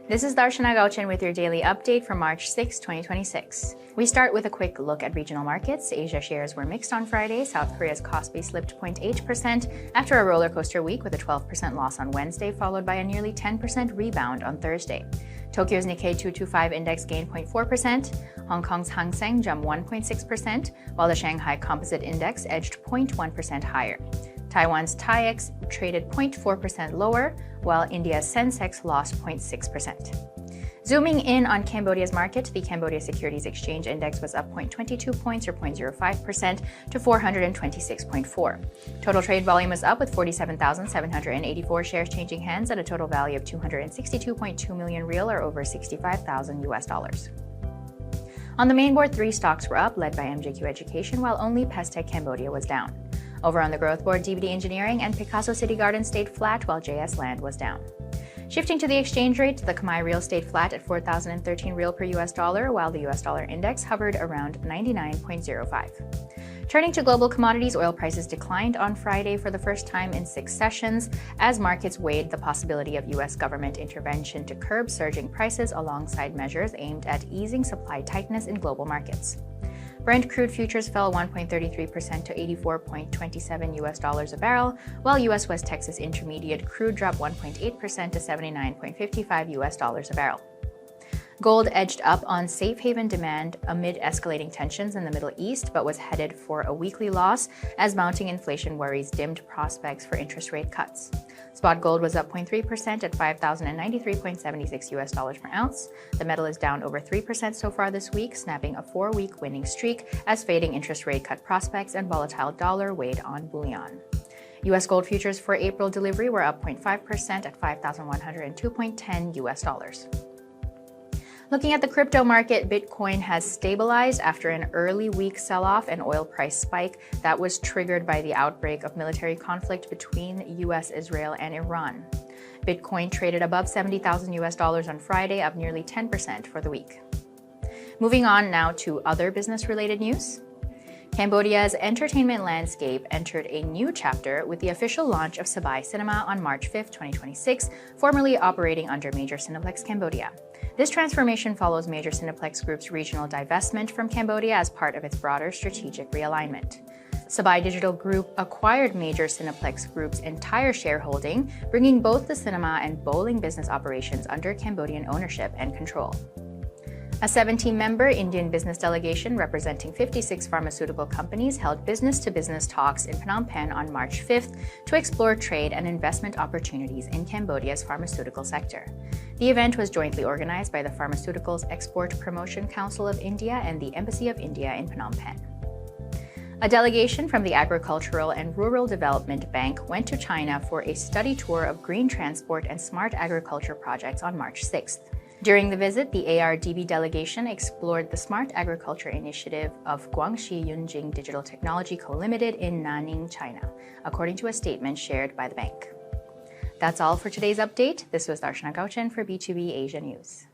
This is Darshana Gauchan with your daily update for March 6, 2026. We start with a quick look at regional markets. Asia shares were mixed on Friday. South Korea's Kospi slipped 0.8% after a roller coaster week with a 12% loss on Wednesday, followed by a nearly 10% rebound on Thursday. Tokyo's Nikkei 225 index gained 0.4%. Hong Kong's Hang Seng jumped 1.6%, while the Shanghai Composite Index edged 0.1% higher. Taiwan's TAIEX traded 0.4% lower, while India's Sensex lost 0.6%. Zooming in on Cambodia's market, the Cambodia Securities Exchange Index was up 0.22 points or 0.05% to 426.4. Total trade volume was up with 47,784 shares changing hands at a total value of 262.2 million real or over $65,000. On the main board, 3 stocks were up, led by MJQ Education, while only Pestech Cambodia was down. Over on the growth board, DVD Engineering and Picasso City Garden stayed flat, while JS Land was down. Shifting to the exchange rate, the Khmer Real stayed flat at 4,013 Real per US dollar, while the US dollar index hovered around 99.05. Turning to global commodities, oil prices declined on Friday for the first time in 6 sessions as markets weighed the possibility of US government intervention to curb surging prices alongside measures aimed at easing supply tightness in global markets. Brent crude futures fell 1.33% to $84.27 US a barrel, while US West Texas Intermediate crude dropped 1.8% to $79.55 US a barrel. Gold edged up on safe haven demand amid escalating tensions in the Middle East, but was headed for a weekly loss as mounting inflation worries dimmed prospects for interest rate cuts. Spot gold was up 0.3% at $5,093.76 US per ounce. The metal is down over 3% so far this week, snapping a 4-week winning streak as fading interest rate cut prospects and volatile dollar weighed on bullion. US gold futures for April delivery were up 0.5% at $5,102.10 US. Looking at the crypto market, Bitcoin has stabilized after an early week sell-off and oil price spike that was triggered by the outbreak of military conflict between US, Israel, and Iran. Bitcoin traded above $70,000 on Friday, up nearly 10% for the week. Moving on now to other business-related news. Cambodia's entertainment landscape entered a new chapter with the official launch of Sabai Cinema on March 5, 2026, formerly operating under Major Cineplex Cambodia. This transformation follows Major Cineplex Group's regional divestment from Cambodia as part of its broader strategic realignment. Sabai Digital Group acquired Major Cineplex Group's entire shareholding, bringing both the cinema and bowling business operations under Cambodian ownership and control. A 17-member Indian business delegation representing 56 pharmaceutical companies held business-to-business talks in Phnom Penh on March 5th to explore trade and investment opportunities in Cambodia's pharmaceutical sector. The event was jointly organized by the Pharmaceuticals Export Promotion Council of India and the Embassy of India in Phnom Penh. A delegation from the Agricultural and Rural Development Bank went to China for a study tour of green transport and smart agriculture projects on March 6th. During the visit, the ARDB delegation explored the Smart Agriculture Initiative of Guangxi Yunjing Digital Technology Co. Limited in Nanning, China, according to a statement shared by the bank. That's all for today's update. This was Darshana Gauchan for B2B Asia News.